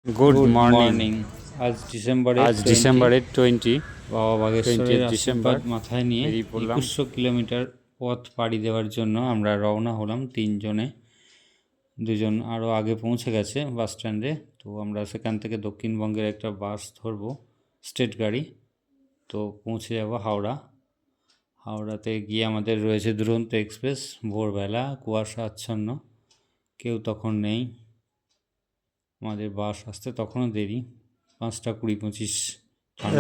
Good good morning. Morning. আজ আজ ডিসেম্বরের 20 বাবা বাগেশ্বরের ডিসেম্বর আশীর্বাদ মাথায় নিয়ে বেরিয়ে পড়লাম। 2100 কিলোমিটার পথ পাড়ি দেওয়ার জন্য আমরা রওনা হলাম তিনজনে। দুজন আরও আগে পৌঁছে গেছে বাস স্ট্যান্ডে। তো আমরা সেখান থেকে দক্ষিণবঙ্গের একটা বাস ধরবো, স্টেট গাড়ি। তো পৌঁছে যাব হাওড়া। হাওড়াতে গিয়ে আমাদের রয়েছে দুরন্ত এক্সপ্রেস। ভোরবেলা, কুয়াশা আচ্ছন্ন, কেউ তখন নেই। আমাদের বাস আসতে তখনও দেরি, 5:20-25।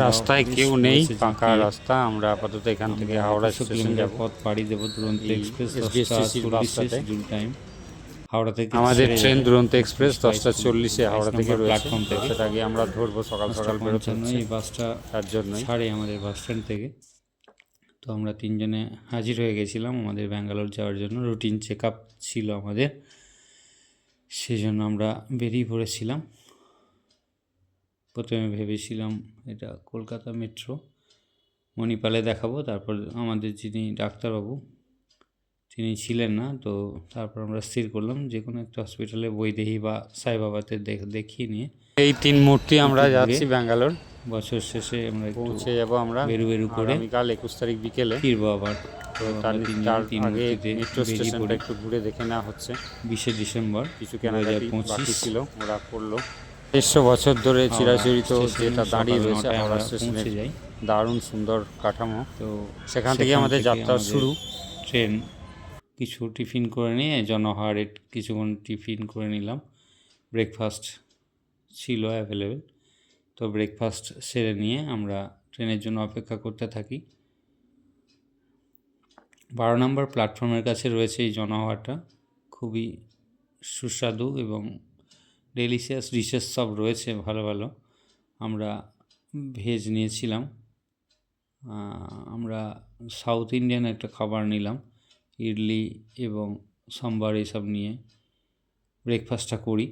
রাস্তায় কেউ নেই, ফাঁকা রাস্তা। আমরা আপাতত এখান থেকে হাওড়া স্টেশন যাব। পথ পাড়ি দেবো দুরন্ত এই এক্সপ্রেস SBSTC-র 10:40 বাসটাতে। Schedule time. হাওড়া থেকে আমাদের ছেড়ে ট্রেন যাবে দুরন্ত এক্সপ্রেস 22 10:40 হাওড়া থেকে রয়েছে। প্ল্যাটফর্ম থেকে। সেটা আগে আমরা ধরবো, সকাল সকাল বেরোতে হচ্ছে, এই বাসটা তার জন্যই। ছাড়ে আমাদের বাস স্ট্যান্ড থেকে। তো আমরা তিনজনে হাজির হয়ে গেছিলাম আমাদের ব্যাঙ্গালোর যাওয়ার জন্য। রুটিন চেক আপ ছিল আমাদের, সেই জন্য আমরা বেরিয়ে পড়েছিলাম। প্রথমে ভেবেছিলাম এটা কলকাতা মেট্রো, মণিপালে দেখাবো। তারপর আমাদের যিনি ডাক্তারবাবু তিনি ছিলেন না, তো তারপর আমরা স্থির করলাম যে কোনো একটা হসপিটালে বৈদেহী বা সাইবাবাতে দেখিয়ে নিয়ে এই তিন মূর্তি আমরা যাচ্ছি ব্যাঙ্গালোর। বছর শেষে আমরা পৌঁছে যাবো আমরা বেরু করে আগামীকাল 21 তারিখ বিকেলে ফিরবো আবার। তো তার আগে মেট্রো স্টেশনটা একটু ঘুরে দেখে নেওয়া হচ্ছে। 20 ডিসেম্বর কিছু কেনাকাটি 2025 বাকি ছিল, ওরা করলো। 150 বছর ধরে চিরাচরিত যেটা দাঁড়িয়ে রয়েছে হাওড়া স্টেশনের দারুণ সুন্দর কাঠামো। তো সেখান থেকে আমাদের যাত্রা শুরু। ট্রেন কিছু টিফিন করে নিয়ে জনহারে কিছুক্ষণ টিফিন করে নিলাম। ব্রেকফাস্ট ছিল অ্যাভেলেবেল, তো ব্রেকফাস্ট সেরে নিয়ে আমরা ট্রেনের জন্য অপেক্ষা করতে থাকি। 12 নম্বর প্ল্যাটফর্মের কাছে রয়েছে এই জনহারটা। খুবই সুস্বাদু এবং ডেলিশিয়াস ডিশেস সব রয়েছে ভালো ভালো। আমরা ভেজ নিয়েছিলাম। আমরা সাউথ ইন্ডিয়ান একটা খাবার নিলাম, ইডলি এবং সাম্বার এইসব নিয়ে ব্রেকফাস্টটা করি।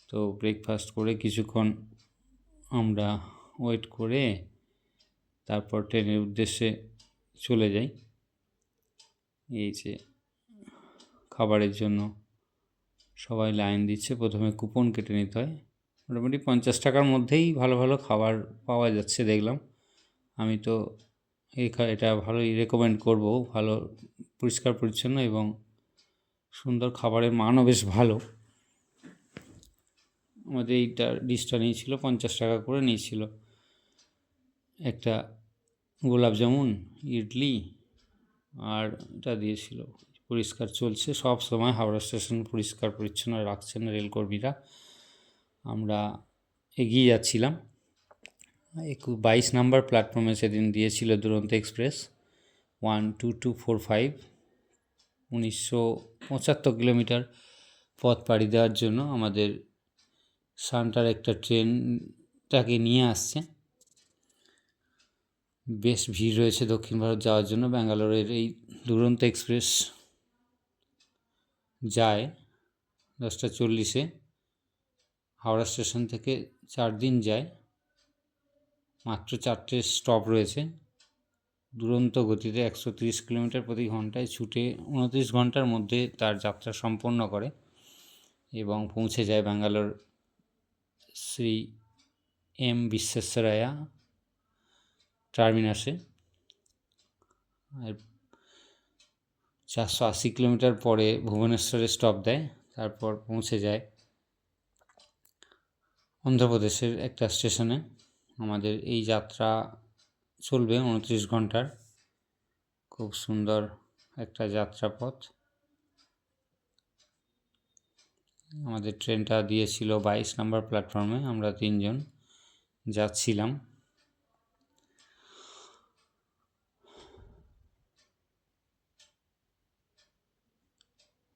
তো ব্রেকফাস্ট করে কিছুক্ষণ আমরা ওয়েট করে তারপর ট্রেনের উদ্দেশ্যে চলে যাই। এই যে খাবারের জন্য সবাই লাইন দিচ্ছে, প্রথমে কুপন কেটে নিতে হয়। মোটামুটি 50 টাকার মধ্যেই ভালো ভালো খাবার পাওয়া যাচ্ছে দেখলাম। আমি তো এটা ভালোই রেকমেন্ড করব। ভালো পরিষ্কার পরিচ্ছন্ন এবং সুন্দর, খাবারের মানও বেশ ভালো। আমাদের এইটার ডিশটা নিয়েছিল 50 টাকা করে নিয়েছিল। একটা গোলাপ জামুন, ইডলি আর এটা দিয়েছিল। পরিষ্কার চলছে সব সময়, হাওড়া স্টেশন পরিষ্কার পরিচ্ছন্ন রাখছেন রেলকর্মীরা। আমরা এগিয়ে যাচ্ছিলাম। 22 নম্বর প্ল্যাটফর্মে সেদিন দিয়েছিল দুরন্ত এক্সপ্রেস 12245। 1975 কিলোমিটার পথ পাড়ি দেওয়ার জন্য আমাদের সান্টার একটা ট্রেনটাকে নিয়ে আসছে। বেশ ভিড় রয়েছে দক্ষিণ ভারত যাওয়ার জন্য। ব্যাঙ্গালোরের এই দুরন্ত এক্সপ্রেস যায় 10:40। হাওড়া স্টেশন থেকে 4 দিন যায়, মাত্র 4টে স্টপ রয়েছে। দুরন্ত গতিতে 130 কিলোমিটার প্রতি ঘন্টায় ছুটে 29 ঘন্টার মধ্যে তার যাত্রা সম্পন্ন করে এবং পৌঁছে যায় ব্যাঙ্গালোর শ্রী এম বিশ্বেশ্বরায়া টার্মিনাসে। 480 কিলোমিটার পরে ভুবনেশ্বরে স্টপ দেয়। তারপর পৌঁছে যায় অন্ধ্রপ্রদেশের একটা স্টেশনে। আমাদের এই যাত্রা চলবে 29 ঘন্টার। খুব সুন্দর একটা যাত্রাপথ। আমাদের ট্রেনটা দিয়েছিল 22 নম্বর প্ল্যাটফর্মে। আমরা তিনজন যাচ্ছিলাম।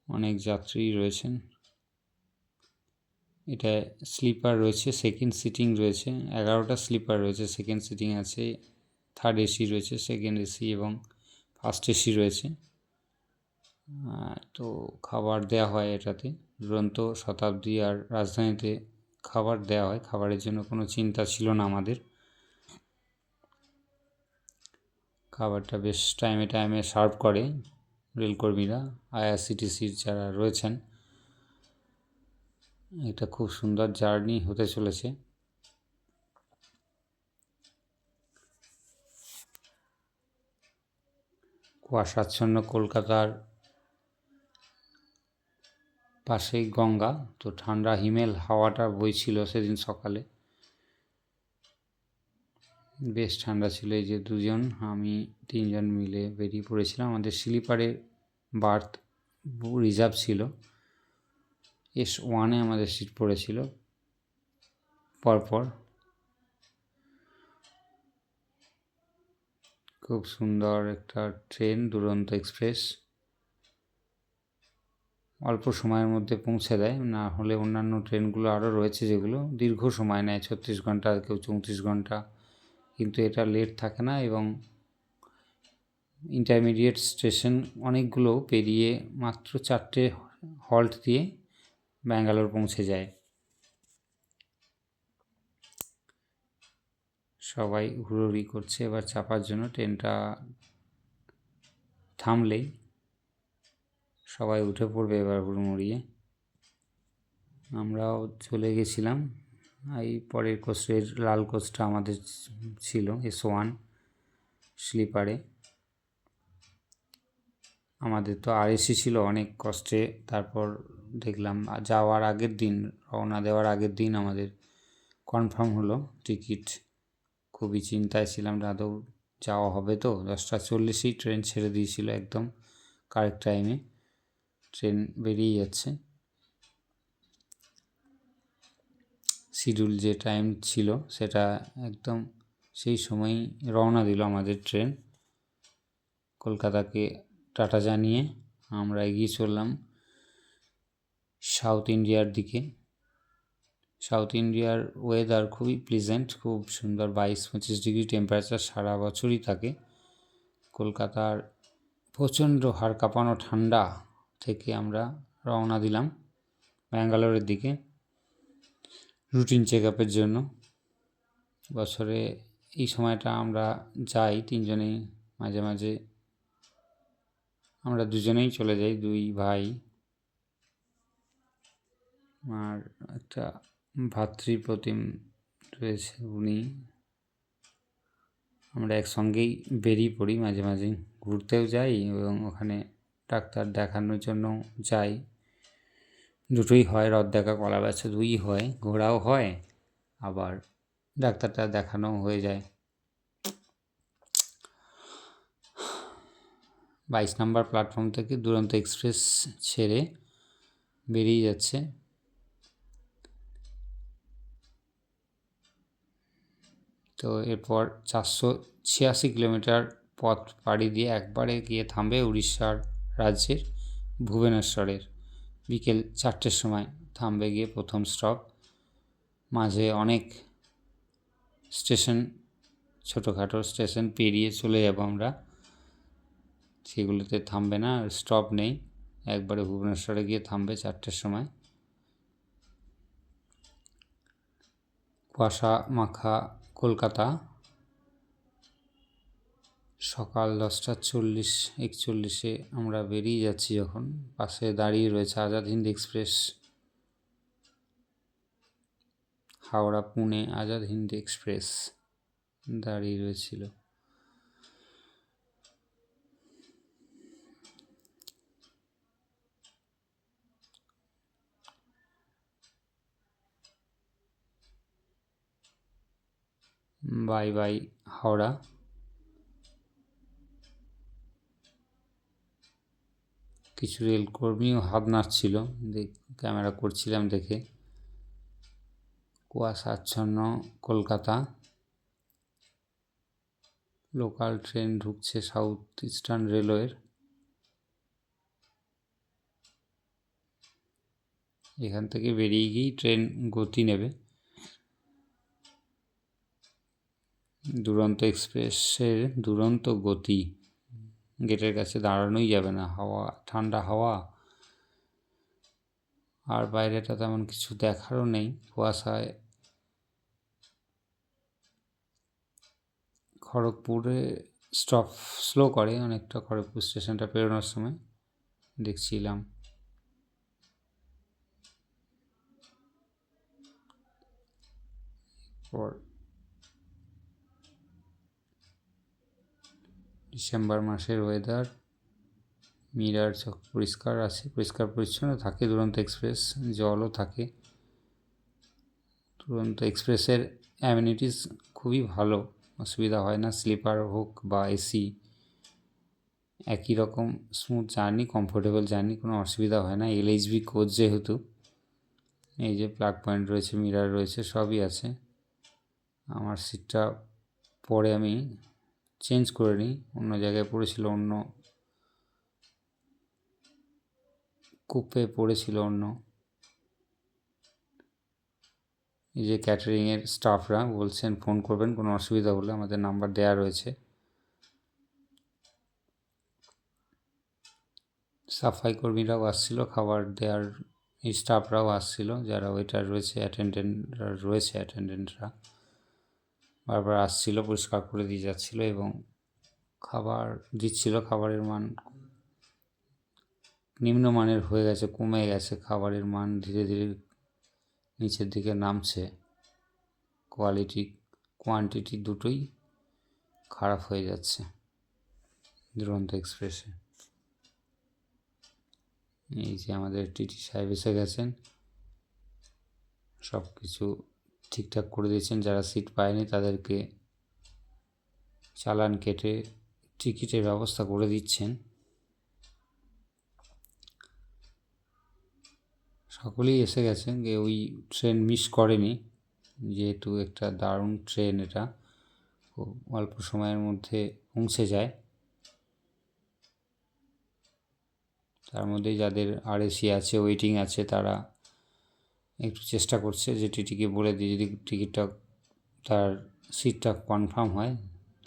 অনেক যাত্রী রয়েছেন। এটা স্লিপার রয়েছে, সেকেন্ড সিটিং রয়েছে। 11টা স্লিপার রয়েছে, সেকেন্ড সিটিং আছে, থার্ড এসি রয়েছে, সেকেন্ড এসি এবং ফার্স্ট এসি রয়েছে। তো খাবার দেওয়া হয় এটাতে। দুরন্ত, শতাব্দী আর রাজধানীতে খাবার দেওয়া হয়। খাবারের জন্য কোনো চিন্তা ছিল না আমাদের। খাবারটা বেশ টাইমে টাইমে সার্ভ করে রেলকর্মীরা, আইআরসিটিসির যারা রয়েছেন। এটা খুব সুন্দর জার্নি হতে চলেছে। কুয়াশাচ্ছন্ন কলকাতার পাশেই গঙ্গা, তো ঠান্ডা হিমেল হাওয়াটা বইছিল সেদিন সকালে, বেশ ঠান্ডা ছিল। এই যে দুজন, আমি 3জন মিলে বেরিয়ে পড়েছিলাম। আমাদের স্লিপারে বার্থ রিজার্ভ ছিল, S1-এ আমাদের সিট পড়েছিল পরপর। খুব সুন্দর একটা ট্রেন, দুরন্ত এক্সপ্রেস। অল্প সময়ের মধ্যে পৌঁছে দেয়, না হলে অন্যান্য ট্রেনগুলো আরও রয়েছে যেগুলো দীর্ঘ সময় নেয়, 36 ঘন্টা, কেউ 34 ঘন্টা, কিন্তু এটা লেট থাকে না। এবং ইন্টারমিডিয়েট স্টেশন অনেকগুলো পেরিয়ে মাত্র 4টে হল্ট দিয়ে ব্যাঙ্গালোর পৌঁছে যায়। সবাই হুড়োহুড়ি করছে এবার চাপার জন্য। ট্রেনটা থামলেই সবাই উঠে পড়বে এবার হুড়মুড়িয়ে। আমরাও চলে গেছিলাম। এই পরের কোচের লাল কোচটা আমাদের ছিল, S1 স্লিপারে। আমাদের তো RAC ছিল অনেক কষ্টে। তারপর দেখলাম যাওয়ার আগের দিন, রওনা দেওয়ার আগের দিন আমাদের কনফার্ম হলো টিকিট। খুবই চিন্তায় ছিলাম, আদৌ যাওয়া হবে তো। 10টা 40-এই ট্রেন ছেড়ে দিয়েছিল, একদম কারেক্ট টাইমে ট্রেন বেরিয়ে যাচ্ছে। শিডিউল যে টাইম ছিল সেটা একদম সেই সময়ই রওনা দিল আমাদের ট্রেন। কলকাতাকে টাটা জানিয়ে আমরা এগিয়ে চললাম সাউথ ইন্ডিয়ার দিকে। সাউথ ইন্ডিয়ার ওয়েদার খুবই প্লিজেন্ট, খুব সুন্দর, 22-25 ডিগ্রি টেম্পারেচার সারা বছরই থাকে। কলকাতার প্রচণ্ড হাড় কাঁপানো ঠান্ডা থেকে আমরা রওনা দিলাম ব্যাঙ্গালোরের দিকে রুটিন চেক আপের জন্য। বছরে এই সময়টা আমরা যাই 3জনেই, মাঝে মাঝে আমরা 2জনেই চলে যাই, 2 ভাই। আর একটা ভাতৃপ্রতিম রয়েছে, উনি, আমরা একসঙ্গেই বেরিয়ে পড়ি। মাঝে মাঝে ঘুরতেও যাই এবং ওখানে ডাক্তার দেখানোর জন্য যাই। দুটোই হয়, রথ দেখা কলা বেচা 2ই হয়, ঘোরাও হয় আবার ডাক্তারটা দেখানো হয়ে যায়। 22 নম্বর প্ল্যাটফর্ম থেকে দুরন্ত এক্সপ্রেস ছেড়ে বেরিয়ে যাচ্ছে। তো এরপর 486 কিলোমিটার পথ পাড়ি দিয়ে একবারে গিয়ে থামবে উড়িষ্যার রাজ্যের ভুবনেশ্বরের। বিকেল 4টের সময় থামবে গিয়ে প্রথম স্টপ। মাঝে অনেক স্টেশন, ছোটোখাটো স্টেশন পেরিয়ে চলে যাব আমরা, সেগুলোতে থামবে না, স্টপ নেই, একবারে ভুবনেশ্বরে গিয়ে থামবে 4টের সময়। কুয়াশা মাখা কলকাতা, সকাল 10টা 40-41 আমরা বেরিয়ে যাচ্ছি যখন, পাশে দাঁড়িয়ে রয়েছে আজাদ হিন্দ এক্সপ্রেস। হাওড়া পুনে আজাদ হিন্দ এক্সপ্রেস দাঁড়িয়ে রয়েছিল। Bye bye Howrah. কিছু রেলকর্মীও হাত নাড়ছিল, ক্যামেরা করছিলাম দেখে। কুয়াশাচ্ছন্ন কলকাতা, লোকাল ট্রেন ঢুকছে সাউথ ইস্টার্ন রেলওয়ের। এখান থেকে বেরিয়ে গিয়েই ট্রেন গতি নেবে। দুরন্ত এক্সপ্রেসের দুরন্ত গতি, গেটের কাছে দাঁড়ানোই যাবে না, হাওয়া, ঠান্ডা হাওয়া, আর বাইরেটা তেমন কিছু দেখারও নেই কুয়াশায়। খড়গপুরে স্টপ স্লো করে অনেকটা, খড়গপুর স্টেশনটা পেরোনোর সময় দেখছিলাম। পর ডিসেম্বর মাসের ওয়েদার, মিরার পরিষ্কার আছে, পরিষ্কার পরিচ্ছন্ন থাকে দুরন্ত এক্সপ্রেস, জলও থাকে। দুরন্ত এক্সপ্রেসের অ্যামিনিটিস খুবই ভালো, অসুবিধা হয় না, স্লিপার হোক বা এসি একই রকম স্মুথ জার্নি, কমফোর্টেবল জার্নি, কোনো অসুবিধা হয় না। LHB কোচ যেহেতু, এই যে প্লাগ পয়েন্ট রয়েছে, মিরার রয়েছে, সবই আছে। আমার সিটটা পরে আমি চেঞ্জ করে নিই, অন্য জায়গায় পড়েছিল, অন্য কূপে পড়েছিল অন্য। এই যে ক্যাটারিংয়ের স্টাফরা বলছেন ফোন করবেন কোনো অসুবিধা হলে, আমাদের নাম্বার দেওয়া রয়েছে। সাফাই কর্মীরাও আসছিল, খাবার দেওয়ার স্টাফরাও আসছিল, যারা ওয়েটার রয়েছে, অ্যাটেন্ডেন্টরা বারবার আসছিল, পরিষ্কার করে দিয়ে যাচ্ছিল এবং খাবার দিচ্ছিল। খাবারের মান নিম্নমানের হয়ে গেছে, কমে গেছে, খাবারের মান ধীরে ধীরে নিচের দিকে নামছে, কোয়ালিটি কোয়ান্টিটি দুটোই খারাপ হয়ে যাচ্ছে দুরন্ত এক্সপ্রেসে। এই যে আমাদের টিটি সাহেব এসে গেছেন, সব কিছু ঠিকঠাক করে দিয়েছেন। যারা সিট পায়নি তাদেরকে চালান কেটে টিকিটের ব্যবস্থা করে দিচ্ছেন। সকলেই এসে গেছেন, ওই ট্রেন মিস করেনি, যেহেতু একটা দারুণ ট্রেন, এটা খুব অল্প সময়ের মধ্যে পৌঁছে যায়। তার মধ্যেই যাদের RAC আছে, ওয়েটিং আছে, তারা একটু চেষ্টা করছে যে টিটিকে বলে দিয়ে যদি টিকিটটা, তার সিটটা কনফার্ম হয়,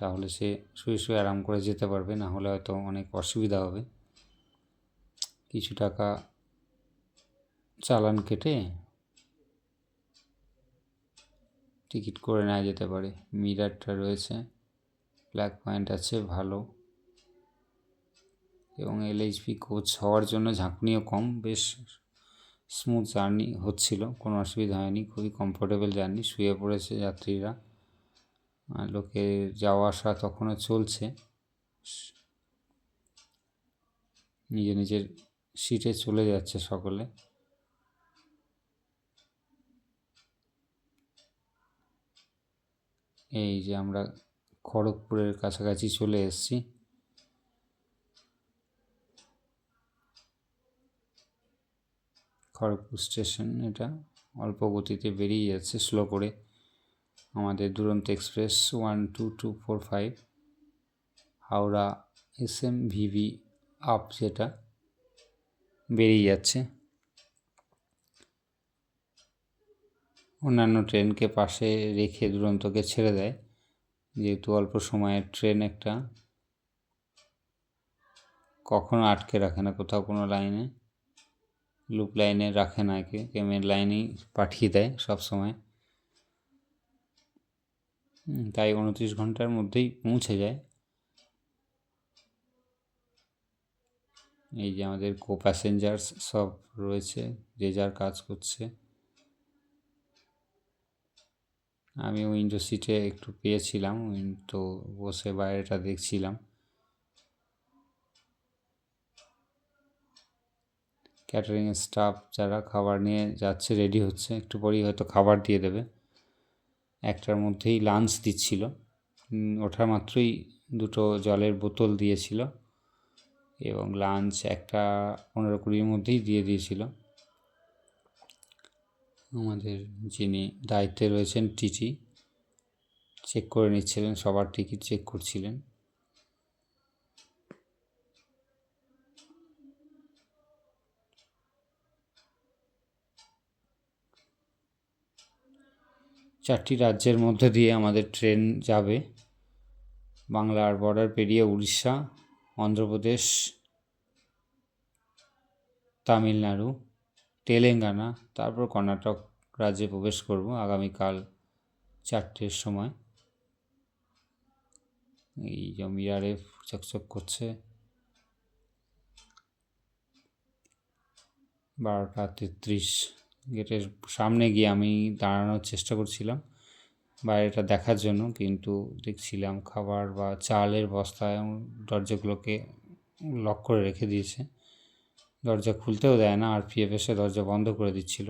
তাহলে সে শুয়ে শুয়ে আরাম করে যেতে পারবে, না হলে হয়তো অনেক অসুবিধা হবে। কিছু টাকা চালান কেটে টিকিট করে নেওয়া যেতে পারে। মিরারটা রয়েছে, ব্ল্যাক পয়েন্ট আছে ভালো, এবং LHB কোচ হওয়ার জন্য ঝাঁকুনিও কম, বেশ স্মুথ জার্নি হচ্ছিল, কোনো অসুবিধা হয়নি, খুবই কমফোর্টেবল জার্নি। শুয়ে পড়েছে যাত্রীরা, লোকের যাওয়া আসা তখনও চলছে, নিজের নিজের সিটে চলে যাচ্ছে সকলে। এই যে আমরা খড়গপুরের কাছাকাছি চলে এসেছি। খড়গপুর স্টেশন, এটা অল্প গতিতে বেরিয়ে যাচ্ছে স্লো করে আমাদের দুরন্ত এক্সপ্রেস 12245 হাওড়া SMVV আপ, যেটা বেরিয়ে যাচ্ছে। অন্যান্য ট্রেনকে পাশে রেখে দুরন্তকে ছেড়ে দেয়, যেহেতু অল্প সময়ের ট্রেন একটা, কখনো আটকে রাখে না কোথাও, কোনো লাইনে লুপ লাইনে রাখে না, একে মেন লাইনেই পাঠিয়ে দেয় সব সময়, তাই 29 ঘন্টার মধ্যেই পৌঁছে যায়। এই যে আমাদের কো প্যাসেঞ্জার্স সব রয়েছে, যে যার কাজ করছে। আমি উইন্ডো সিটে একটু পেয়েছিলাম, তো বসে বাইরেটা দেখছিলাম। ক্যাটারিংয়ের স্টাফ যারা খাবার নিয়ে যাচ্ছে, রেডি হচ্ছে, একটু পরেই হয়তো খাবার দিয়ে দেবে। একটার মধ্যেই লাঞ্চ দিচ্ছিল, ওঠার মাত্রই দুটো জলের বোতল দিয়েছিল এবং লাঞ্চ 1:15-20 মধ্যেই দিয়ে দিয়েছিল। আমাদের যিনি দায়িত্বে রয়েছেন টিটি, চেক করে নিচ্ছিলেন, সবার টিকিট চেক করছিলেন। চারটি রাজ্যের মধ্যে দিয়ে আমাদের ট্রেন যাবে, বাংলার বর্ডার পেরিয়ে উড়িষ্যা, অন্ধ্রপ্রদেশ, তামিলনাড়ু, তেলেঙ্গানা, তারপর কর্ণাটক রাজ্যে প্রবেশ করব আগামীকাল 4টের সময়। এই যে মিরারে চকচক করছে, 12:33। গেটের সামনে গিয়ে আমি দাঁড়ানোর চেষ্টা করছিলাম, বাইরেটা দেখার জন্য, কিন্তু দেখছিলাম খাবার বা চালের বস্তায় দরজাগুলোকে লক করে রেখে দিয়েছে, দরজা খুলতেও দেয় না, আরপিএফ এসে দরজা বন্ধ করে দিচ্ছিল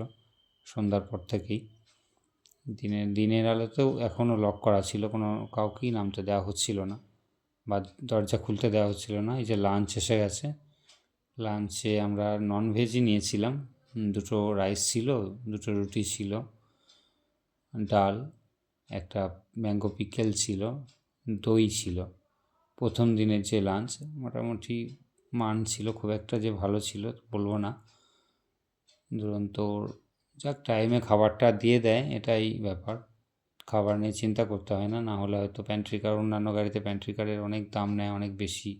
সন্ধ্যার পর থেকেই। দিনের আলোতেও এখনও লক করা ছিল, কোনো কাউকেই নামতে দেওয়া হচ্ছিল না বা দরজা খুলতে দেওয়া হচ্ছিল না। এই যে লাঞ্চ এসে গেছে, লাঞ্চে আমরা ননভেজই নিয়েছিলাম, 2টো রাইস ছিল, 2টো রুটি ছিল, ডাল, একটা ম্যাঙ্গো পিকেল ছিল, দই ছিল। প্রথম দিনের যে লাঞ্চ মোটামুটি মান ছিল, খুব একটা যে ভালো ছিল বলবো না। দুরন্ত যাক, টাইমে খাবারটা দিয়ে দেয়, এটাই ব্যাপার। খাবার নিয়ে চিন্তা করতে হয় না, না হলে হয়তো প্যান্ট্রি কার, অন্যান্য গাড়িতে প্যান্ট্রি কারের অনেক দাম নেয়, অনেক বেশি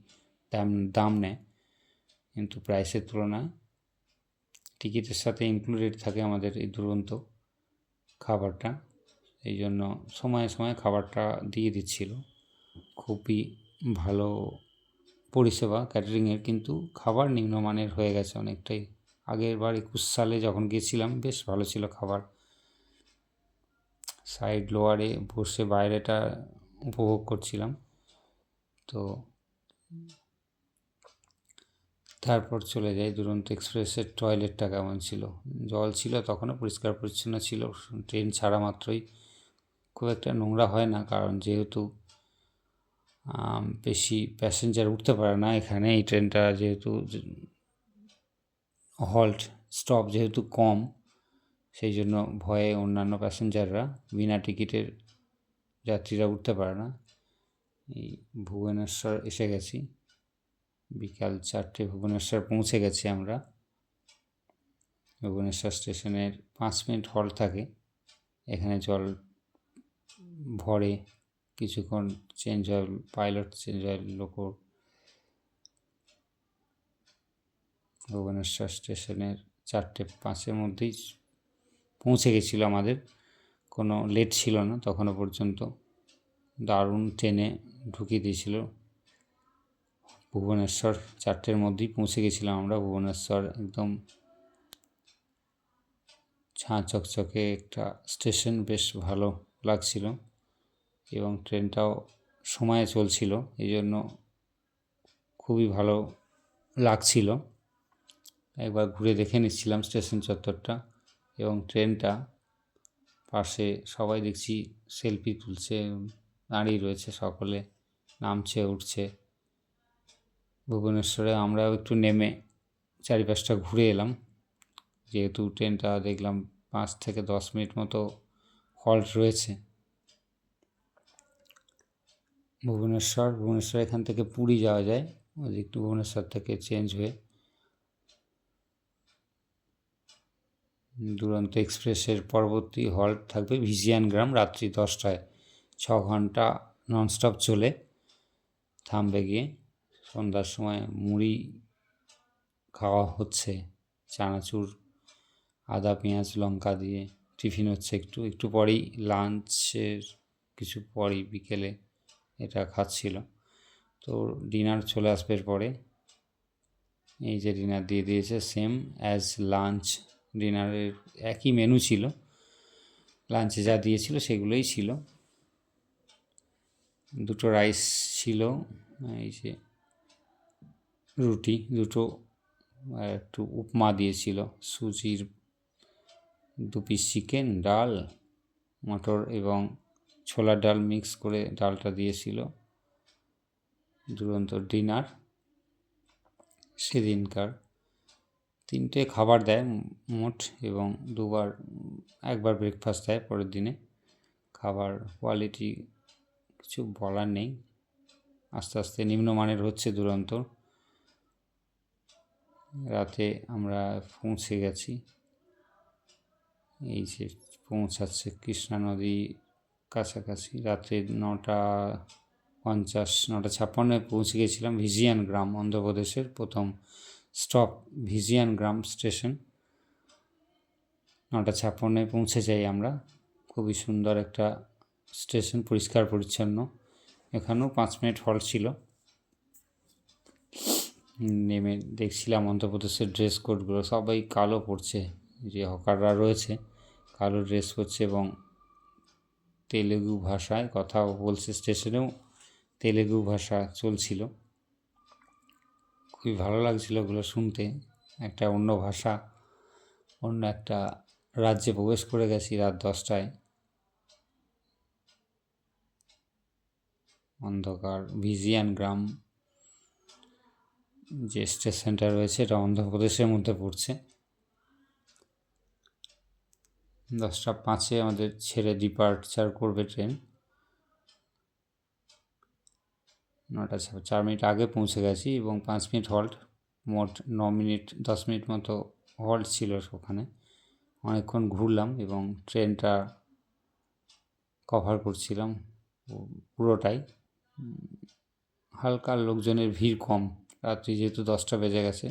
দাম নেয়, কিন্তু প্রাইসের তুলনায় টিকিটের সাথে ইনক্লুডেড থাকে আমাদের এই দুরন্ত খাবারটা। এই জন্য সময়ে সময়ে খাবারটা দিয়ে দিচ্ছিল। খুবই ভালো পরিষেবা ক্যাটারিংয়ের, কিন্তু খাবার নিম্নমানের হয়ে গেছে অনেকটাই। আগের বার 21 সালে যখন গিয়েছিলাম বেশ ভালো ছিল খাবার। সাইড লোয়ারে বসে বাইরেটা উপভোগ করছিলাম। তো তারপর চলে যাই দুরন্ত এক্সপ্রেসের টয়লেটটা কেমন ছিল। জল ছিল, তখনও পরিষ্কার পরিচ্ছন্ন ছিল। ট্রেন ছাড়া মাত্রই খুব একটা নোংরা হয় না, কারণ যেহেতু বেশি প্যাসেঞ্জার উঠতে পারে না এখানে, এই ট্রেনটা যেহেতু হল্ট স্টপ যেহেতু কম, সেই জন্য ভয়ে অন্যান্য প্যাসেঞ্জাররা, বিনা টিকিটের যাত্রীরা উঠতে পারে না। এই ভুবনেশ্বর এসে গেছি, বিকাল 4টে ভুবনেশ্বর পৌঁছে গেছি আমরা। ভুবনেশ্বর স্টেশনের 5 মিনিট হল্ট থাকে, এখানে জল ভরে, কিছুক্ষণ চেঞ্জ হয়, পাইলট চেঞ্জ হয়, লোকো। ভুবনেশ্বর স্টেশনের 4:05 মধ্যেই পৌঁছে গেছিলো আমাদের, কোনো লেট ছিল না তখনও পর্যন্ত। দারুণ ট্রেনে ঢুকিয়ে দিয়েছিল ভুবনেশ্বর। 4টের মধ্যেই পৌঁছে গেছিলাম আমরা ভুবনেশ্বর। একদম ঝাঁ চকচকে একটা স্টেশন, বেশ ভালো লাগছিল, এবং ট্রেনটাও সময়ে চলছিল, এই জন্য খুবই ভালো লাগছিল। একবার ঘুরে দেখে নিচ্ছিলাম স্টেশন চত্বরটা এবং ট্রেনটা। পাশে সবাই দেখছি সেলফি তুলছে, দাঁড়িয়ে রয়েছে, সকলে নামছে উঠছে। ভুবনেশ্বরে আমরাও একটু নেমে চারিপাশটা ঘুরে এলাম, যেহেতু ট্রেনটা দেখলাম 5 থেকে 10 মিনিট মতো হল্ট রয়েছে। ভুবনেশ্বর এখান থেকে পুরী যাওয়া যায়, ওদিক ভুবনেশ্বর থেকে চেঞ্জ হয়ে। দুরন্ত এক্সপ্রেসের পরবর্তী হল্ট থাকবে ভিজিয়ানগ্রাম, রাত্রি 10টায়। 6 ঘন্টা ননস্টপ চলে, থামবে গিয়ে। সন্ধ্যার সময় মুড়ি খাওয়া হচ্ছে, চানাচুর, আদা পেঁয়াজ লঙ্কা দিয়ে টিফিন হচ্ছে। একটু পরেই লাঞ্চের কিছু পরেই বিকেলে এটা খাচ্ছিল। তো ডিনার চলে আসবে পরে। এই যে ডিনার দিয়ে দিয়েছে, সেম অ্যাজ লাঞ্চ। ডিনারের একই মেনু ছিল, লাঞ্চে যা দিয়েছিল সেগুলোই ছিল। 2টো রাইস ছিল, এই যে রুটি 2টো, আর একটু উপমা দিয়েছিল, সুজির 2 পিস চিকেন, ডাল, মটর এবং ছোলার ডাল মিক্স করে ডালটা দিয়েছিল। দুরন্ত ডিনার সেদিনকার। 3টে খাবার দেয় মোট, এবং একবার ব্রেকফাস্ট দেয় পরের দিনে। খাবার কোয়ালিটি কিছু বলার নেই, আস্তে আস্তে নিম্নমানের হচ্ছে দুরন্ত। রাতে আমরা পৌঁছে গেছি, এই যে পৌঁছাচ্ছে কৃষ্ণা নদী কাছাকাছি। রাতে 9:50, 9:56 পৌঁছে গেছিলাম ভিজিয়ানগ্রাম, অন্ধ্রপ্রদেশের প্রথম স্টপ ভিজিয়ানগ্রাম স্টেশন। 9:56 পৌঁছে যাই আমরা। খুবই সুন্দর একটা স্টেশন, পরিষ্কার পরিচ্ছন্ন। এখানেও 5 মিনিট হল্ট ছিল। নেমে দেখছিলাম অন্ধ্রপ্রদেশের ড্রেস কোডগুলো, সবাই কালো পরছে, যে হকাররা রয়েছে কালো ড্রেস পরছে এবং তেলেগু ভাষায় কথা বলছে, স্টেশনেও তেলেগু ভাষা চলছিল। খুবই ভালো লাগছিল ওগুলো শুনতে। একটা অন্য ভাষা, অন্য একটা রাজ্যে প্রবেশ করে গেছি রাত 10টায়। অন্ধকার ভিজিয়ান গ্রাম যে স্টেশনটা রয়েছে এটা অন্ধ্রপ্রদেশের মধ্যে পড়ছে। 10টা 5-এ আমাদের ছেড়ে ডিপার্চার করবে ট্রেন। 9টা 4 মিনিট আগে পৌঁছে গেছি এবং 5 মিনিট হল্ট, মোট 9 মিনিট 10 মিনিট মতো হল্ট ছিল ওখানে। অনেকক্ষণ ঘুরলাম এবং ট্রেনটা কভার করছিলাম পুরোটাই। হালকা লোকজনের ভিড় কম, রাত্রি যেহেতু 10টা বেজে গেছে।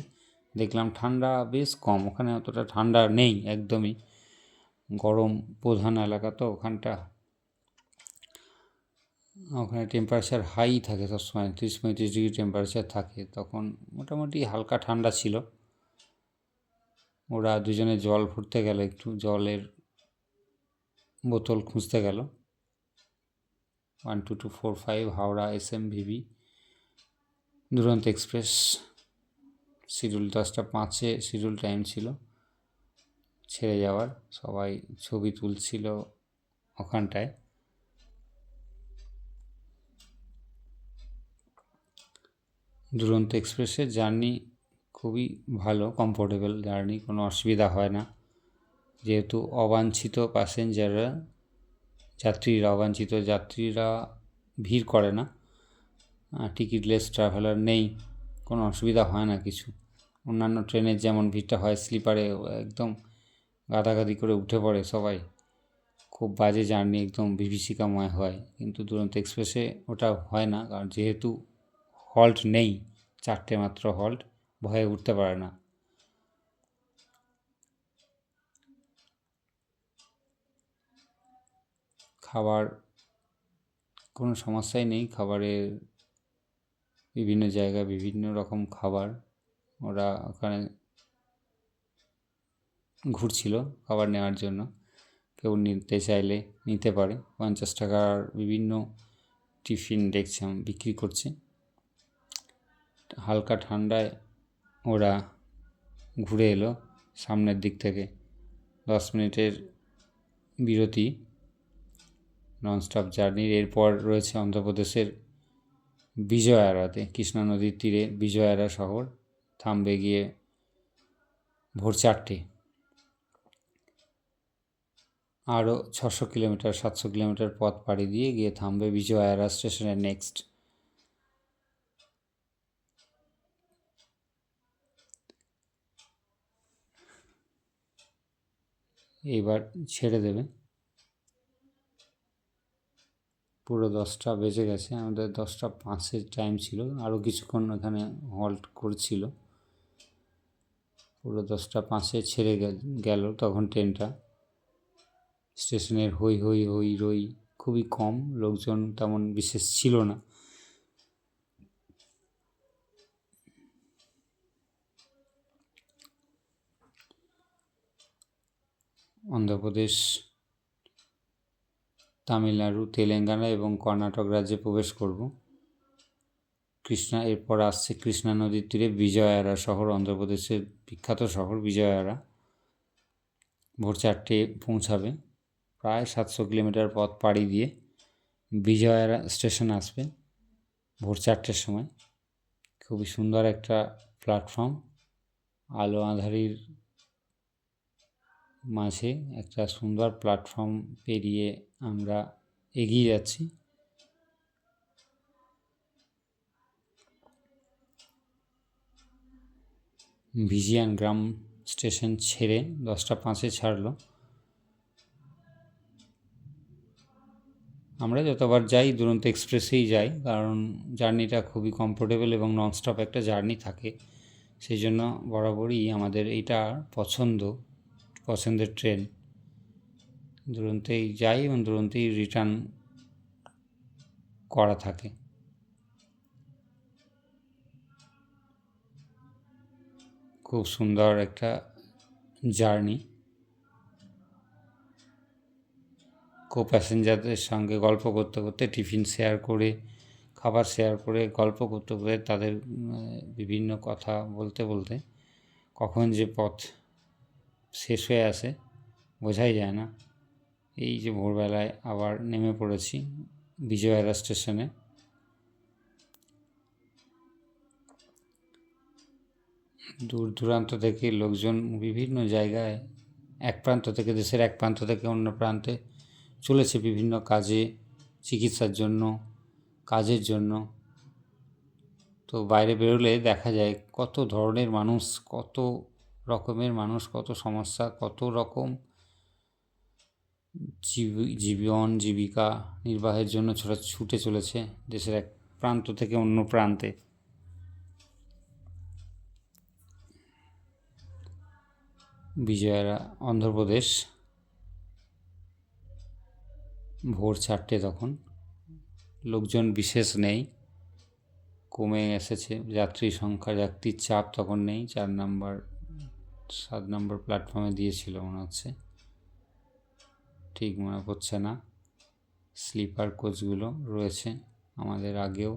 দেখলাম ঠান্ডা বেশ কম, ওখানে অতটা ঠান্ডা নেই, একদমই গরম প্রধান এলাকা তো ওখানটা। ওখানে টেম্পারেচার হাই থাকে সবসময়, 30-35 ডিগ্রি টেম্পারেচার থাকে। তখন মোটামুটি হালকা ঠান্ডা ছিল। ওরা দুজনে জল ভরতে গেল, একটু জলের বোতল খুঁজতে গেল। 12245 হাওড়া SMVV দুরন্ত এক্সপ্রেস, শিডিউল 10টা 5-এ শিডিউল টাইম ছিল ছেড়ে যাওয়ার। সবাই ছবি তুলছিল ওখানটায়। দুরন্ত এক্সপ্রেসের জার্নি খুবই ভালো, কমফোর্টেবল জার্নি, কোনো অসুবিধা হয় না। যেহেতু অবাঞ্ছিত অবাঞ্ছিত যাত্রীরা ভিড় করে না, টিকিটলেস ট্রাভেলার নেই, কোনো অসুবিধা হয় না কিছু। অন্যান্য ট্রেনের যেমন ভিড়টা হয় স্লিপারে, একদম গাদাগাদি করে উঠে পড়ে সবাই, খুব বাজে জার্নি, একদম বিভীষিকাময় হয়। কিন্তু দুরন্ত এক্সপ্রেসে ওটা হয় না, কারণ যেহেতু হল্ট নেই, 4টে মাত্র হল্ট, ভয়ে উঠতে পারে না। খাবার কোনো সমস্যাই নেই, খাবারের বিভিন্ন জায়গায় বিভিন্ন রকম খাবার, ওরা ওখানে ঘুরছিল খাবার নেওয়ার জন্য, কেউ নিতে চাইলে নিতে পারে। 50 টাকার বিভিন্ন টিফিন দেখছিলাম বিক্রি করছে। হালকা ঠান্ডায় ওরা ঘুরে এলো সামনের দিক থেকে। 10 মিনিটের বিরতি ননস্টপ জার্নির। এরপর রয়েছে অন্ধ্রপ্রদেশের বিজয়ওয়াড়াতে, কৃষ্ণা নদীর তীরে বিজয়ওয়াড়া শহর। থামবে গিয়ে ভোর 4টে। আরও 600 কিলোমিটার 700 কিলোমিটার পথ পাড়ি দিয়ে গিয়ে থামবে বিজয়ওয়াড়া স্টেশনে নেক্সট। এইবার ছেড়ে দেবে। পুরো 10টা বেজে গেছে, আমাদের 10টা 5-এর টাইম ছিল, আরও কিছুক্ষণ এখানে হল্ট করছিল। পুরো 10টা 5-এ ছেড়ে গেল তখন ট্রেনটা। স্টেশনের হই হই হই রই খুবই কম, লোকজন তেমন বিশেষ ছিল না। অন্ধ্রপ্রদেশ, তামিলনাড়ু, তেলেঙ্গানা এবং কর্ণাটক রাজ্যে প্রবেশ করব। এরপর আসছে কৃষ্ণা নদীর তীরে বিজয়ওয়াড়া শহর, অন্ধ্রপ্রদেশের বিখ্যাত শহর বিজয়ওয়াড়া। ভোর 4টে পৌঁছাবে। প্রায় 700 কিলোমিটার পথ পাড়ি দিয়ে বিজয়ওয়াড়া স্টেশন আসবে ভোর 4টের সময়। খুবই সুন্দর একটা প্ল্যাটফর্ম, আলো আঁধারির মাঝে একটা সুন্দর প্ল্যাটফর্ম পেরিয়ে আমরা এগিয়ে যাচ্ছি। ভিজিয়ান গ্রাম স্টেশন ছেড়ে 10টা 5-এ ছাড়লো। আমরা যতবার যাই দুরন্ত এক্সপ্রেসেই যাই, কারণ জার্নিটা খুবই কমফোর্টেবল এবং ননস্টপ একটা জার্নি থাকে। সেই জন্য বরাবরই আমাদের এইটা পছন্দের ট্রেন। দুরন্তেই যাই এবং দুরন্তেই রিটার্ন করা থাকে। খুব সুন্দর একটা জার্নি। কো প্যাসেঞ্জারদের সঙ্গে গল্প করতে করতে, টিফিন শেয়ার করে, খাবার শেয়ার করে, গল্প করতে করতে, তাদের বিভিন্ন কথা বলতে বলতে কখন যে পথ শেষ হয়ে আসে বোঝাই যায় না। এই যে ভোরবেলায় আবার নেমে পড়েছি বিজয়ওয়াড়া স্টেশনে। দূর দূরান্ত থেকে লোকজন বিভিন্ন জায়গায় এক প্রান্ত থেকে, দেশের এক প্রান্ত থেকে অন্য প্রান্তে চলেছে বিভিন্ন কাজে, চিকিৎসার জন্য, কাজের জন্য। তো বাইরে বেরোলে দেখা যায় কত ধরনের মানুষ, কত রকমের মানুষ, কত সমস্যা, কত রকম জীবন জীবিকা নির্বাহের জন্য ছুটে চলেছে দেশের এক প্রান্ত থেকে অন্য প্রান্তে। বিজয়ওয়াড়া, অন্ধ্রপ্রদেশ। ভোর 4টে তখন, লোকজন বিশেষ নেই, কমে এসেছে যাত্রীর সংখ্যা, যাত্রীর চাপ তখন নেই। 7 নম্বর প্ল্যাটফর্মে দিয়েছিল মনে হচ্ছে, ঠিক মনে পড়ছে না। স্লিপার কোচগুলো রয়েছে, আমাদের আগেও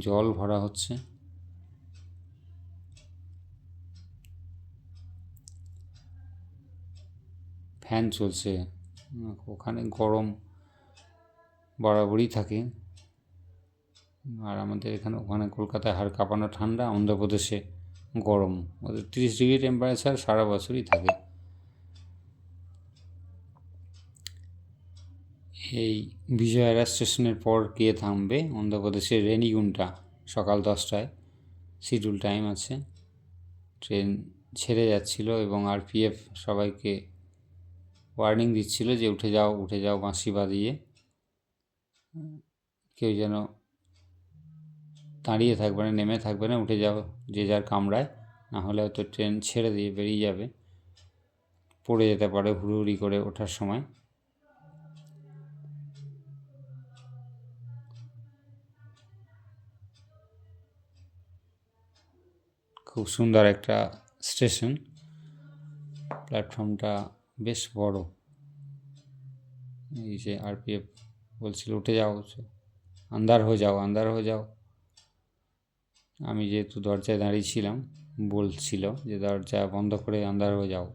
জল ভরা হচ্ছে। ফ্যান চলছে, ওখানে গরম বরাবরই থাকে। আর আমাদের ওখানে কলকাতায় হাড় কাঁপানো ঠান্ডা, অন্ধ্রপ্রদেশে গরম। ওদের 30 ডিগ্রি টেম্পারেচার সারা বছরই থাকে। এই বিজয়ওয়াড়া স্টেশনের পর গিয়ে থামবে অন্ধ্রপ্রদেশের রেনিগুন্টা, সকাল 10টায় শিডিউল টাইম আছে। ট্রেন ছেড়ে যাচ্ছিল এবং আরপিএফ সবাইকে ওয়ার্নিং দিচ্ছিল যে উঠে যাও, উঠে যাও, বাঁশি বাজিয়ে। কেউ যেন দাঁড়িয়ে থাকবে না, নেমে থাকবে না, উঠে যাও যে যার কামরায়, না হলে হয়তো ট্রেন ছেড়ে দিয়ে বেরিয়ে যাবে, পড়ে যেতে পারে হুড়ুহুড়ি করে ওঠার সময়। খুব সুন্দর একটা স্টেশন, প্ল্যাটফর্মটা বেশ বড়। এই যে আরপিএফ বলছিল উঠে যাও, আন্ধার হয়ে যাও, আন্ধার হয়ে যাও। আমি যেহেতু দরজায় দাঁড়িয়েছিলাম, বলছিল যে দরজা বন্ধ করে আন্ধার হয়ে যাও।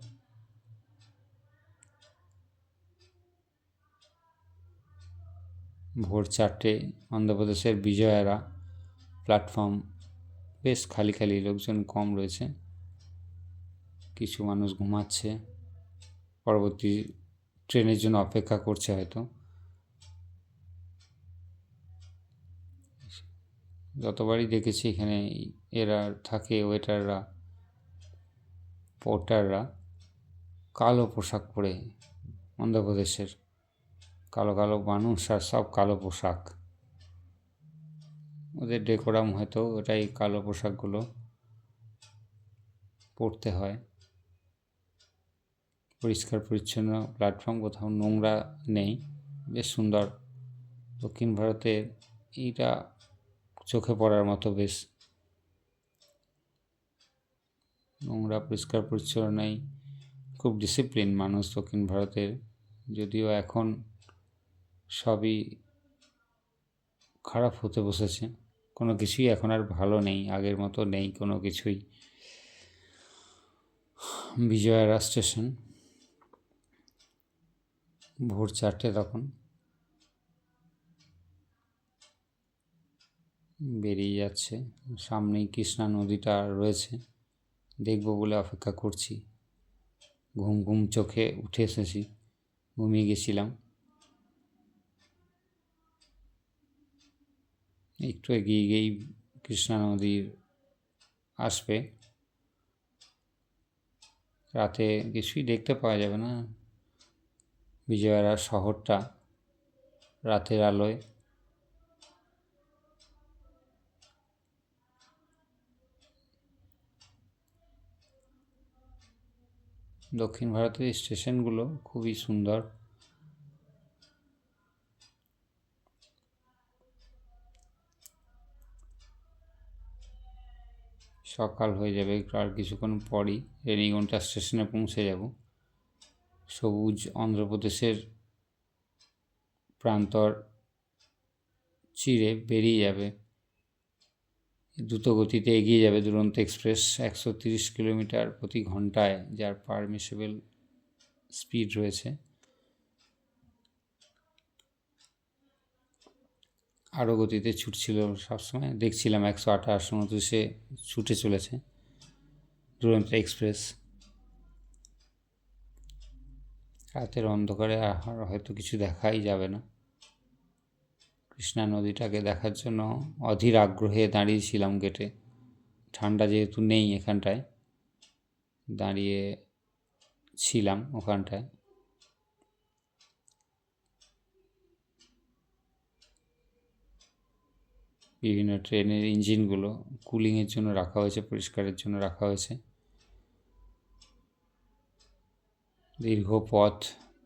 ভোর 4টে, অন্ধ্রপ্রদেশের বিজয়ওয়াড়া প্ল্যাটফর্ম বেশ খালি খালি, লোকজন কম রয়েছে। কিছু মানুষ ঘুমাচ্ছে, পরবর্তী ট্রেনের জন্য অপেক্ষা করছে হয়তো। যতবারই দেখেছি এখানে এরা থাকে, ওয়েটাররা, পোর্টাররা কালো পোশাক পরে, অন্ধ্রপ্রদেশের কালো কালো মানুষ আর সব কালো পোশাক। ওদের ডেকোরাম হয়তো ওটাই, কালো পোশাকগুলো পরতে হয়। পরিষ্কার পরিচ্ছন্ন প্ল্যাটফর্ম, কোথাও নোংরা নেই, বেশ সুন্দর। দক্ষিণ ভারতে এইটা চোখে পড়ার মতো, বেশ নোংরা, পরিষ্কার পরিচ্ছন্ন নেই, খুব ডিসিপ্লিন মানুষ দক্ষিণ ভারতের। যদিও এখন সবই খারাপ হতে বসেছে, কোনো কিছুই এখন আর ভালো নেই, আগের মতো নেই কোনো কিছুই। বিজয়ওয়াড়া স্টেশন, ভোর 4টে তখন, বেরিয়ে যাচ্ছে। সামনেই কৃষ্ণা নদীটা রয়েছে, দেখব বলে অপেক্ষা করছি। ঘুম ঘুম চোখে উঠে এসেছি, ঘুমিয়ে গেছিলাম। একটু এগিয়ে গিয়েই কৃষ্ণা নদীর আসবে। রাতে কিছুই দেখতে পাওয়া যাবে না, বিজয়ওয়াড়া শহরটা রাতের আলোয়। দক্ষিণ ভারতের স্টেশনগুলো খুবই সুন্দর। সকাল হয়ে যাবে আর কিছুক্ষণ পরই, রেনিগুন্টা স্টেশনে পৌঁছে যাব। সবুজ অন্ধ্রপ্রদেশের প্রান্তর চিরে বেরিয়ে যাবে, দ্রুত গতিতে এগিয়ে যাবে দুরন্ত এক্সপ্রেস 130 কিলোমিটার প্রতি ঘন্টায়, যার পারমিসেবল স্পিড রয়েছে। আরও গতিতে ছুটছিল সবসময়, দেখছিলাম 128, 129-এ ছুটে চলেছে দুরন্ত এক্সপ্রেস। রাতের অন্ধকারে আর হয়তো কিছু দেখাই যাবে না। কৃষ্ণা নদীটাকে দেখার জন্য অধীর আগ্রহে দাঁড়িয়েছিলাম গেটে। ঠান্ডা যেহেতু নেই এখানটায়, দাঁড়িয়ে ছিলাম ওখানটায়। বিভিন্ন ট্রেনের ইঞ্জিনগুলো কুলিংয়ের জন্য রাখা হয়েছে, পরিষ্কারের জন্য রাখা হয়েছে। দীর্ঘ পথ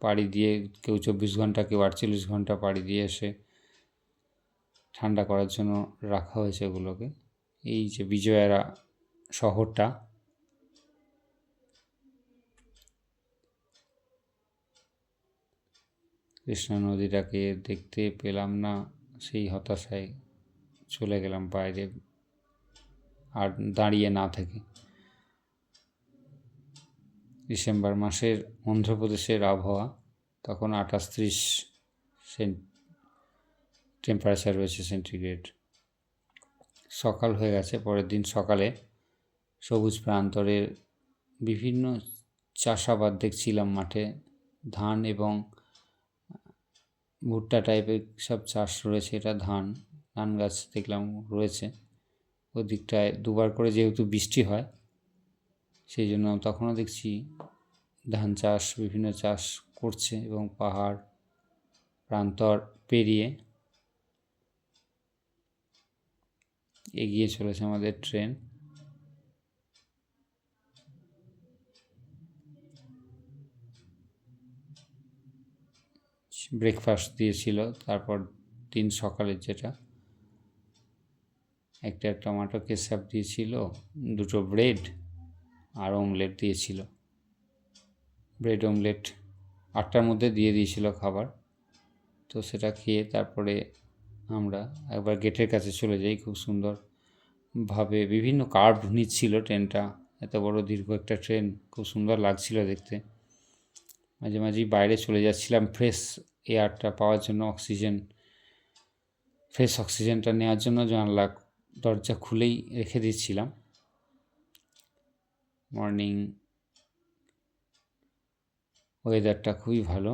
পাড়ি দিয়ে, কেউ 24 ঘন্টা, কেউ 48 ঘন্টা পাড়ি দিয়ে এসে ঠান্ডা করার জন্য রাখা হয়েছে ওগুলোকে। এই যে বিজয়ারা শহরটা, কৃষ্ণা নদীটাকে দেখতে পেলাম না, সেই হতাশায় চলে গেলাম বাইরে আর দাঁড়িয়ে না থেকে। ডিসেম্বর মাসের অন্ধ্রপ্রদেশের আবহাওয়া, তখন 28 টেম্পারেচার রয়েছে সেন্টিগ্রেড। সকাল হয়ে গেছে। পরের দিন সকালে সবুজ প্রান্তরের বিভিন্ন চাষাবাদ দেখছিলাম মাঠে। ধান এবং ভুট্টা টাইপের সব চাষ রয়েছে। এটা ধান গাছ দেখলাম রয়েছে ওদিকটায়। দুবার করে যেহেতু বৃষ্টি হয়, সেই জন্য তখনও দেখছি ধান চাষ, বিভিন্ন চাষ করছে। এবং পাহাড় প্রান্তর পেরিয়ে এগিয়ে চলেছে আমাদের ট্রেন। ব্রেকফাস্ট দিয়েছিল তারপর দিন সকালের, যেটা একটা টমেটো কেচাপ দিয়েছিল, 2টো ব্রেড আর অমলেট দিয়েছিল। ব্রেড অমলেট 8টার মধ্যে দিয়ে দিয়েছিল খাবার। তো সেটা খেয়ে তারপরে আমরা একবার গেটের কাছে চলে যাই। খুব সুন্দরভাবে বিভিন্ন কার্ভ নিচ্ছিল ট্রেনটা। এত বড় দীর্ঘ একটা ট্রেন, খুব সুন্দর লাগছিল দেখতে। মাঝে মাঝেই বাইরে চলে যাচ্ছিলাম ফ্রেশ এয়ারটা পাওয়ার জন্য, ফ্রেশ অক্সিজেনটা নেওয়ার জন্য জানলা দরজা খুলেই রেখে দিচ্ছিলাম। মর্নিং ওয়েদারটা খুবই ভালো,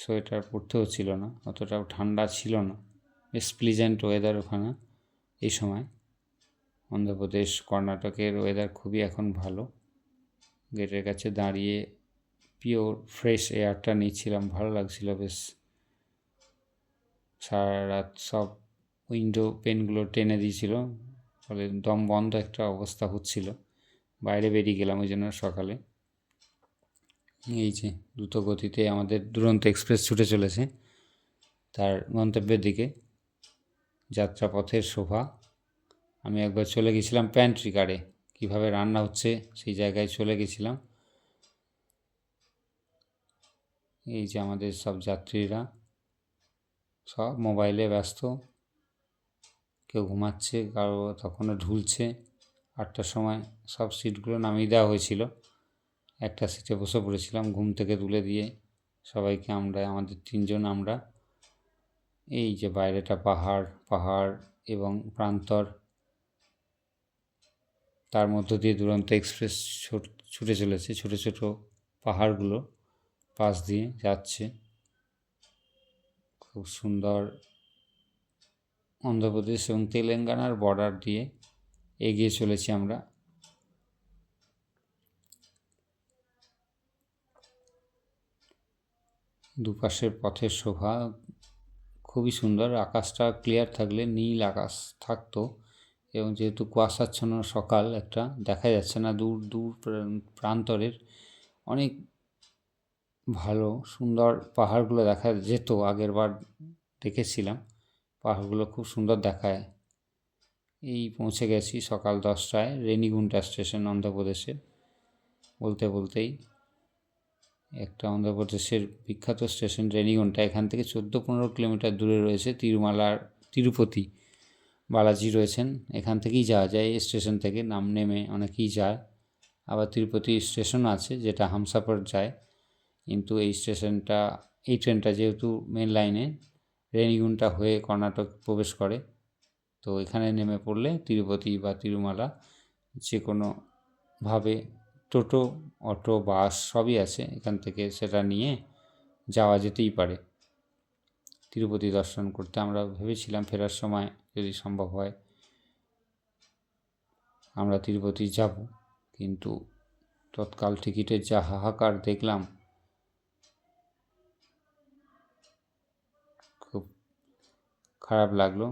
সোয়েটার পরতে হচ্ছিল না, অতটাও ঠান্ডা ছিল না। বেশ প্লিজেন্ট ওয়েদার ওখানে এই সময়। অন্ধ্রপ্রদেশ, কর্ণাটকের ওয়েদার খুবই এখন ভালো। গেটের কাছে দাঁড়িয়ে পিওর ফ্রেশ এয়ারটা নিচ্ছিলাম, ভালো লাগছিল বেশ। সারা রাত সব উইন্ডো পেনগুলো টেনে দিয়েছিল, ফলে দম বন্ধ একটা অবস্থা হচ্ছিল। বাইরে বেরিয়ে গেলাম ওই জন্য সকালে। এই যে দ্রুত গতিতে আমাদের দুরন্ত এক্সপ্রেস ছুটে চলেছে তার গন্তব্যের দিকে। যাত্রাপথের শোভা। আমি একবার চলে গেছিলাম প্যান্ট্রি কারে, কীভাবে রান্না হচ্ছে সেই জায়গায় চলে গেছিলাম। এই যে আমাদের সব যাত্রীরা সব মোবাইলে ব্যস্ত, কেউ ঘুমাচ্ছে, কারো তখনও ঢুলছে। 8টার সময় সব সিটগুলো নামিয়ে দেওয়া হয়েছিল, একটা সিটে বসে পড়েছিলাম। ঘুম থেকে তুলে দিয়ে সবাইকে আমাদের 3 জন আমরা, এই যে বাইরেটা পাহাড় এবং প্রান্তর, তার মধ্য দিয়ে দুরন্ত এক্সপ্রেস ছুটে চলেছে। ছোটো ছোটো পাহাড়গুলো পাশ দিয়ে যাচ্ছে, খুব সুন্দর। অন্ধ্রপ্রদেশ এবং তেলেঙ্গানার বর্ডার দিয়ে এগিয়ে চলেছি আমরা। দুপাশের পথের শোভা খুবই সুন্দর। আকাশটা ক্লিয়ার থাকলে নীল আকাশ থাকতো, এবং যেহেতু কুয়াশাচ্ছন্ন সকাল, একটা দেখা যাচ্ছে না দূর দূর প্রান্তরের অনেক ভালো সুন্দর পাহাড়গুলো দেখা যেত। আগের বার দেখেছিলাম, পাহাড়গুলো খুব সুন্দর দেখায়। এই পৌঁছে গেছি সকাল 10টায় রেনিগুন্টা স্টেশন, অন্ধ্রপ্রদেশে। বলতে বলতেই একটা অন্ধ্রপ্রদেশের বিখ্যাত স্টেশন রেনিগুন্টা। এখান থেকে 14-15 কিলোমিটার দূরে রয়েছে তিরুপতি বালাজি রয়েছেন। এখান থেকেই যাওয়া যায়, এই স্টেশন থেকে নাম নেমে অনেকেই যায়। আবার তিরুপতি স্টেশন আছে যেটা হামসাফার যায়, কিন্তু এই ট্রেনটা যেহেতু মেন লাইনে রেনিগুন্টা হয়ে কর্ণাটক প্রবেশ করে, তো এখানে নেমে পড়লে তিরুপতি বা তিরুমালা যে কোনোভাবে টোটো, অটো, বাস সবই আছে, এখান থেকে সেটা নিয়ে যাওয়া যেতেই পারে তিরুপতি দর্শন করতে। আমরা ভেবেছিলাম ফেরার সময় যদি সম্ভব হয় আমরা তিরুপতি যাব, কিন্তু তৎকাল টিকিটের যা হাহাকার দেখলাম, খুব খারাপ লাগলো।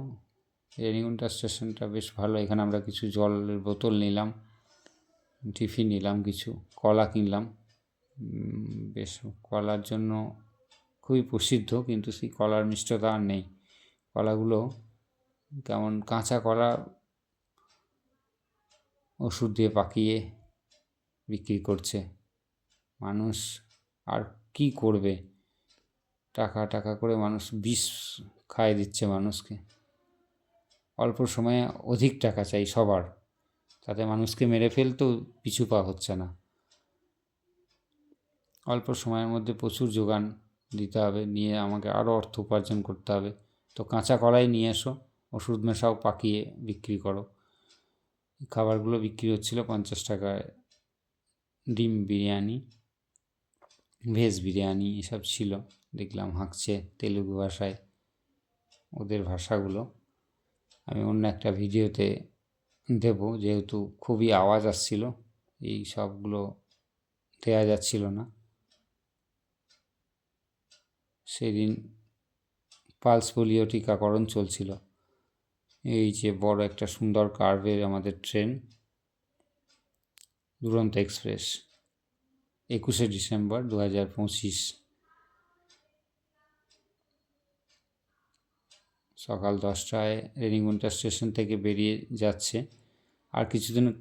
রেনিগুন্টা স্টেশনটা বেশ ভালো, এখানে আমরা কিছু জলের বোতল নিলাম, টিফিন নিলাম, কিছু কলা কিনলাম। বেশ কলার জন্য খুবই প্রসিদ্ধ, কিন্তু সেই কলার মিষ্টতা আর নেই। কলাগুলো কেমন কাঁচা কলা ওষুধ দিয়ে পাকিয়ে বিক্রি করছে। মানুষ আর কি করবে, টাকা করে মানুষ বিষ খাইয়ে দিচ্ছে মানুষকে। অল্প সময়ে অধিক টাকা চাই সবার, তাতে মানুষকে মেরে ফেলতেও পিছু পা হচ্ছে না। অল্প সময়ের মধ্যে প্রচুর যোগান দিতে হবে, নিয়ে আমাকে আরও অর্থ উপার্জন করতে হবে। তো কাঁচা কলাই নিয়ে এসো, ওষুধ মেশাও, পাকিয়ে বিক্রি করো। খাবারগুলো বিক্রি হচ্ছিল 50 টাকায়। ডিম বিরিয়ানি, ভেজ বিরিয়ানি এসব ছিল। দেখলাম হাঁকছে তেলুগু ভাষায়, ওদের ভাষাগুলো আমি অন্য একটা ভিডিওতে দেব, যেহেতু খুবই আওয়াজ আসছিল, এই সবগুলো দেওয়া যাচ্ছিল না। সেদিন পালস পোলিও টিকাকরণ চলছিল। এই যে বড় একটা সুন্দর কার্ভের আমাদের ট্রেন দুরন্ত এক্সপ্রেস, 21শে ডিসেম্বর 2025 সকাল 10টায় রেনিগুন্টা স্টেশন থেকে বেরিয়ে যাচ্ছে। আর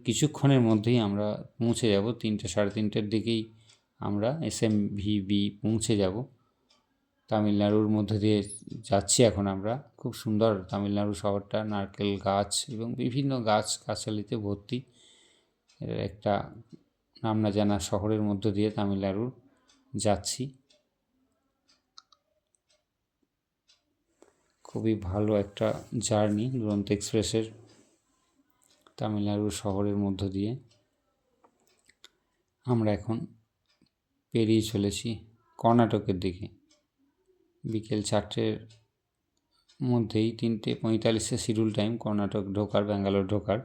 কিছুক্ষণের মধ্যেই আমরা পৌঁছে যাব, 3টে সাড়ে 3টের দিকেই আমরা SMVB পৌঁছে যাব। তামিলনাড়ুর মধ্যে দিয়ে যাচ্ছি এখন আমরা। খুব সুন্দর তামিলনাড়ু শহরটা, নারকেল গাছ এবং বিভিন্ন গাছগাছালিতে ভর্তি। একটা নাম না জানা শহরের মধ্য দিয়ে তামিলনাড়ু যাচ্ছি। খুবই ভালো একটা জার্নি দুরন্ত এক্সপ্রেসের, তামিলনাড়ুর শহরের মধ্য দিয়ে আমরা এখন পেরিয়ে চলেছি কর্ণাটকের দিকে। বিকেল 4টের মধ্যেই 3:45 শিডিউল টাইম কর্ণাটক ঢোকার, ব্যাঙ্গালোর ঢোকার।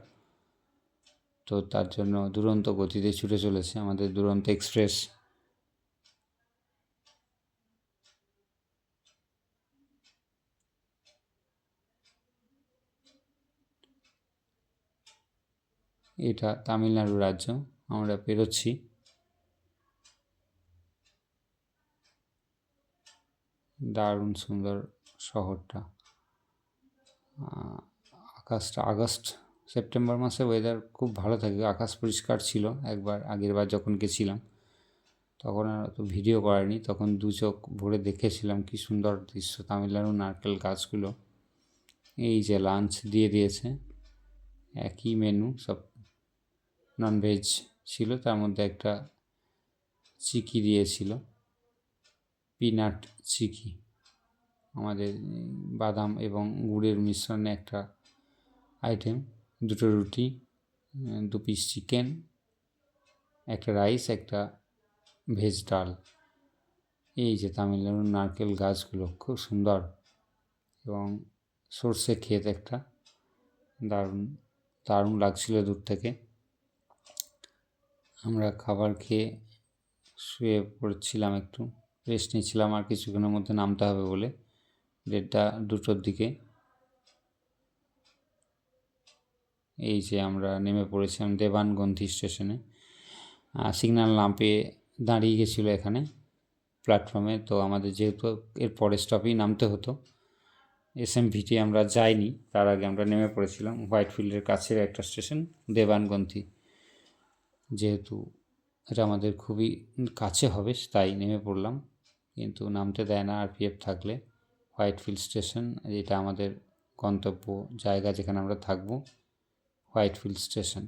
তো তার জন্য দুরন্ত গতিতে ছুটে চলেছে আমাদের দুরন্ত এক্সপ্রেস। এটা তামিলনাড়ু রাজ্য, আমরা পেরোচ্ছি। দারুণ সুন্দর শহরটা। সেপ্টেম্বর মাসে ওয়েদার খুব ভালো থাকে, আকাশ পরিষ্কার ছিল। আগের বার যখন গেছিলাম তখন আর অত ভিডিও করায়নি, তখন দু চোখ ভরে দেখেছিলাম কি সুন্দর দৃশ্য, তামিলনাড়ু নারকেল গাছগুলো। এই যে লাঞ্চ দিয়ে দিয়েছে, একই মেনু, সব ননভেজ ছিল, তার মধ্যে একটা চিকি দিয়েছিল, পিনাট চিকি, আমাদের বাদাম এবং গুড়ের মিশ্রণে একটা আইটেম। 2টো রুটি, 2 পিস চিকেন, একটা রাইস, একটা ভেজ ডাল। এই যে তামিলনাড়ুর নারকেল গাছগুলো খুব সুন্দর, এবং সর্ষে ক্ষেত একটা, দারুণ লাগছিল দূর থেকে। আমরা খাবার খেয়ে শুয়ে পড়ছিলাম, একটু রেস্ট নিচ্ছিলাম, আর কিছুক্ষণের মধ্যে নামতে হবে বলে। 1:30-2টোর দিকে এই যে আমরা নেমে পড়েছিলাম দেবানগন্থি স্টেশনে। সিগন্যাল না পেয়ে দাঁড়িয়ে গেছিলো এখানে প্ল্যাটফর্মে, তো আমাদের যেহেতু এর পরের স্টপেই নামতে হতো, SMVT আমরা যাইনি, তার আগে আমরা নেমে পড়েছিলাম হোয়াইটফিল্ডের কাছের একটা স্টেশন দেবানগন্থি। যেহেতু এটা আমাদের খুবই কাছে হবে, তাই নেমে পড়লাম, কিন্তু নামতে দেয় না আরপিএফ থাকলে। হোয়াইটফিল্ড স্টেশন, এটা আমাদের গন্তব্য জায়গা যেখানে আমরা থাকবো, হোয়াইটফিল্ড স্টেশন।